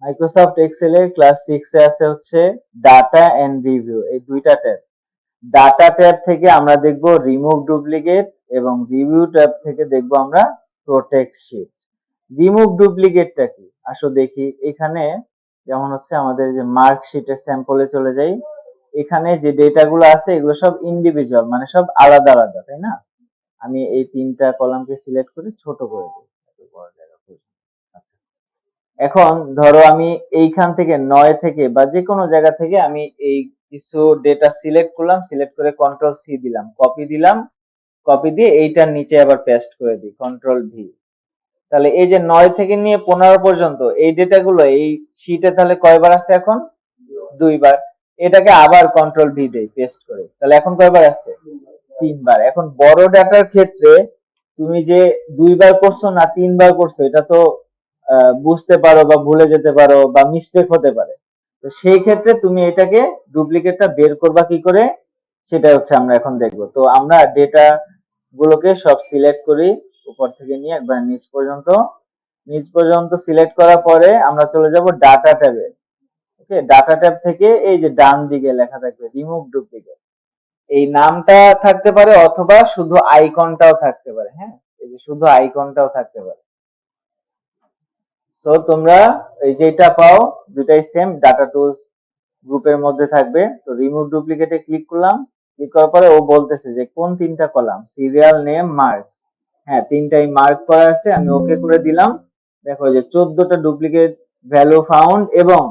Microsoft Excel এর class 6 এ আছে হচ্ছে ডাটা এন্ড রিভিউ, এই দুইটা ট্যাব। ডাটা ট্যাব থেকে আমরা দেখব রিমুভ ডুপ্লিকেট এবং রিভিউ ট্যাব থেকে দেখব আমরা প্রোটেক্ট শিট। রিমুভ ডুপ্লিকেটটা কি আসো দেখি। এখানে যেমন হচ্ছে আমাদের যে মার্ক শিটের স্যাম্পলে চলে যাই, এখানে যে ডেটাগুলো আছে এগুলো সব ইন্ডিভিজুয়াল, মানে সব আলাদা আলাদা, তাই না? আমি এই তিনটা কলামকে সিলেক্ট করে ছোট করে দিই, এত বড় জায়গা প্রয়োজন। আচ্ছা, এখন ধরো আমি এইখান থেকে 9 থেকে বা যে কোনো জায়গা থেকে আমি এই কিছু ডেটা সিলেক্ট করলাম, সিলেক্ট করে কন্ট্রোল সি দিলাম, কপি দিলাম, কপি দিয়ে এইটার নিচে আবার পেস্ট করে দিই কন্ট্রোল ভি। তাহলে এই যে 9 থেকে নিয়ে 15 পর্যন্ত এই ডেটাগুলো এই শীটে তাহলে কয়বার আছে এখন? দুইবার। এটাকে আবার কন্ট্রোল ভি দেই পেস্ট করে, তাহলে এখন কয়বার আছে? তিনবার। এখন বড় ডাটার ক্ষেত্রে তুমি যে দুইবার করছো না তিনবার করছো এটা তো বুঝতে পারো বা ভুলে যেতে পারো বা মিস্টেক হতে পারে। তো সেই ক্ষেত্রে তুমি এটাকে ডুপ্লিকেটটা বের করবা কি করে, সেটা হচ্ছে আমরা এখন দেখব। তো আমরা ডেটা গুলোকে সব সিলেক্ট করি উপর থেকে নিয়ে একবার নিচ পর্যন্ত সিলেক্ট করার পরে আমরা চলে যাব ডাটা ট্যাবে। ওকে, ডাটা ট্যাব থেকে এই যে ডান দিকে লেখা থাকবে রিমুভ ডুপ্লিকেট, এই নামটা থাকতে পারে অথবা শুধু আইকনটাও থাকতে পারে। হ্যাঁ, এই যে শুধু আইকনটাও থাকতে পারে। সো তোমরা এই যেটা পাও দুটাই সেম, ডাটা টুলস গ্রুপের মধ্যে থাকবে। তো রিমুভ ডুপ্লিকেটে ক্লিক করলাম, ক্লিক করার পরে ও বলতেছে যে কোন তিনটা কলাম, সিরিয়াল নেম মার্কস। হ্যাঁ, তিনটাই মার্ক করা আছে, আমি ওকে করে দিলাম। দেখো যে 14টা ডুপ্লিকেট ভ্যালু ফাউন্ড এবং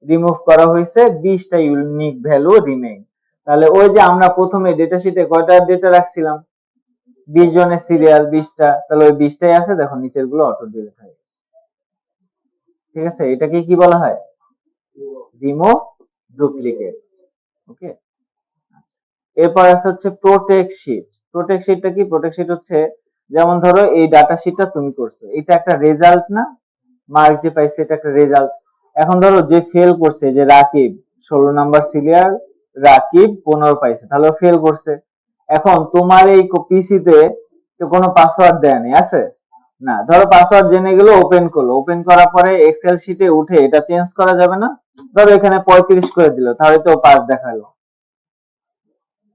রিমুভ করা হয়েছে, 20টা ইউনিক ভ্যালু রিমেইন। তাহলে ওই যে আমরা প্রথমে ডেটা শিটে কয়টা ডেটা রাখছিলাম, 20 জনের সিরিয়াল 20টা, তাহলে ওই 20টাই আছে, দেখো নিচের গুলো অটো ডিলিট হয়ে গেছে। ঠিক আছে, এটাকে কি বলা হয়? Remove duplicate. ওকে, এরপর আছে হচ্ছে প্রোটেক্ট শিট। প্রোটেক্ট শিটটা কি? প্রোটেক্ট শিট হচ্ছে যেমন ধরো এই ডাটা শিটটা তুমি করছো, এটা একটা রেজাল্ট না, মার্ক যে পাইছে এটা একটা রেজাল্ট। এখন ধরো যে ফেল করছে, যে রাকিব 16 নাম্বার সিরিয়াল, রাকিব 15 পাইছে, তাহলে ফেল করছে। এখন তোমার এই পিসিতে তো কোনো পাসওয়ার্ড দেয়নি আছে না, ধরো পাসওয়ার্ড জেনে গেল, ওপেন করলো, ওপেন করার পরে এক্সেল শিটে উঠে এটা চেঞ্জ করা যাবে না, ধরো এখানে 35 করে দিল, তাহলে তো 5 দেখালো,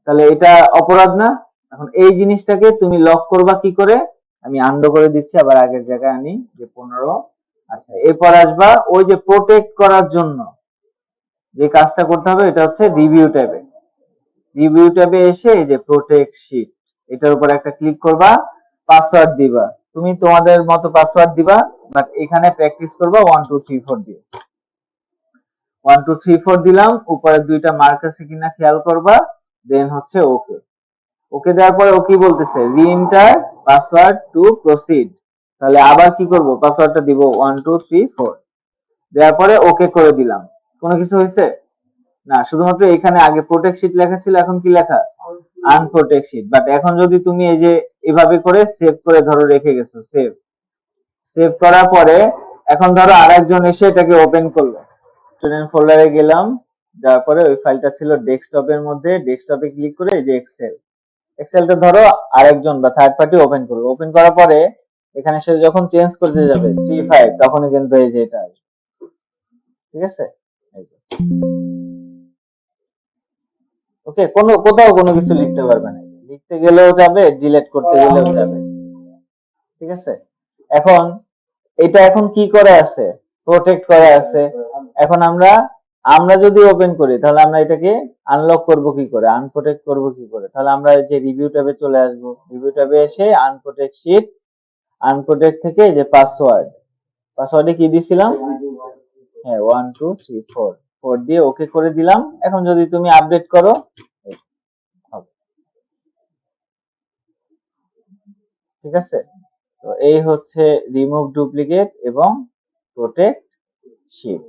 তাহলে এটা অপরাধ না? এখন এই জিনিসটাকে তুমি লক করবা কি করে? আমি আন্ডো করে দিচ্ছি, আবার আগের জায়গায় আনি যে 15। আচ্ছা, এরপর আসবা ওই যে প্রোটেক্ট করার জন্য যে কাজটা করতে হবে, এটা হচ্ছে রিভিউ ট্যাবে। রিভিউ ট্যাবে এসে এই যে প্রোটেক্ট শিট, এটার উপর একটা ক্লিক করবা, পাসওয়ার্ড দিবা, তুমি তোমাদের মতো পাসওয়ার্ড দিবা, বাট এখানে প্র্যাকটিস করবা 1 2 3 4 দিয়ে। 1 2 3 4 দিলাম, উপরে দুইটা মার্ক আছে কিনা খেয়াল করবা, দেন হচ্ছে ওকে। ওকে দেওয়ার পরে ও কি বলতেছে, রিএন্টার পাসওয়ার্ড টু প্রসিড। তাহলে আবার কি করব, পাসওয়ার্ডটা দিব 1 2 3 4, দেওয়ার পরে ওকে করে দিলাম। কোনো কিছু হয়েছে না, শুধুমাত্র এখানে আগে প্রোটেক্ট শিট লেখা ছিল, এখন কি লেখা? Unprotect sheet. বাট এখন যদি তুমি এই যে এভাবে করে সেভ করে ধরো রেখে গেছো, সেভ সেভ করার পরে এখন ধরো আরেকজন এসে এটাকে ওপেন করলো, স্টুডেন্ট ফোল্ডারে গেলাম, যাওয়ার পরে ওই ফাইলটা ছিল ডেস্কটপের মধ্যে, ডেস্কটপে ক্লিক করে এই যে এক্সেলটা ধরো আরেকজন বা থার্ড পার্টি ওপেন করবে, ওপেন করার পরে এখানে সে যখন চেঞ্জ করতে যাবে 35, তখনই কিন্তু এই যে এটা আসবে। ঠিক আছে, ওকে, কোনো কোথাও কোনো কিছু লিখতে পারবে না, লিখতে গেলেও যাবে, ডিলিট করতে গেলেও যাবে। ঠিক আছে, এখন এটা এখন কি করে আছে, প্রোটেক্ট করা আছে। এখন আমরা আমরা যদি ওপেন করি তাহলে আমরা এটাকে আনলক করব কি করে, আনপ্রোটেক্ট করব কি করে? তাহলে আমরা এই যে রিভিউ ট্যাবে চলে আসব, রিভিউ ট্যাবে এসে আনপ্রোটেক্ট শিট, আনপ্রোটেক্ট থেকে যে পাসওয়ার্ডে কি দিছিলাম, হ্যাঁ 1 2 3 4, 4 দিয়ে ওকে করে দিলাম। এখন যদি তুমি আপডেট করো হবে। ঠিক আছে, তো এই হচ্ছে রিমুভ ডুপ্লিকেট এবং প্রোটেক্ট শিট।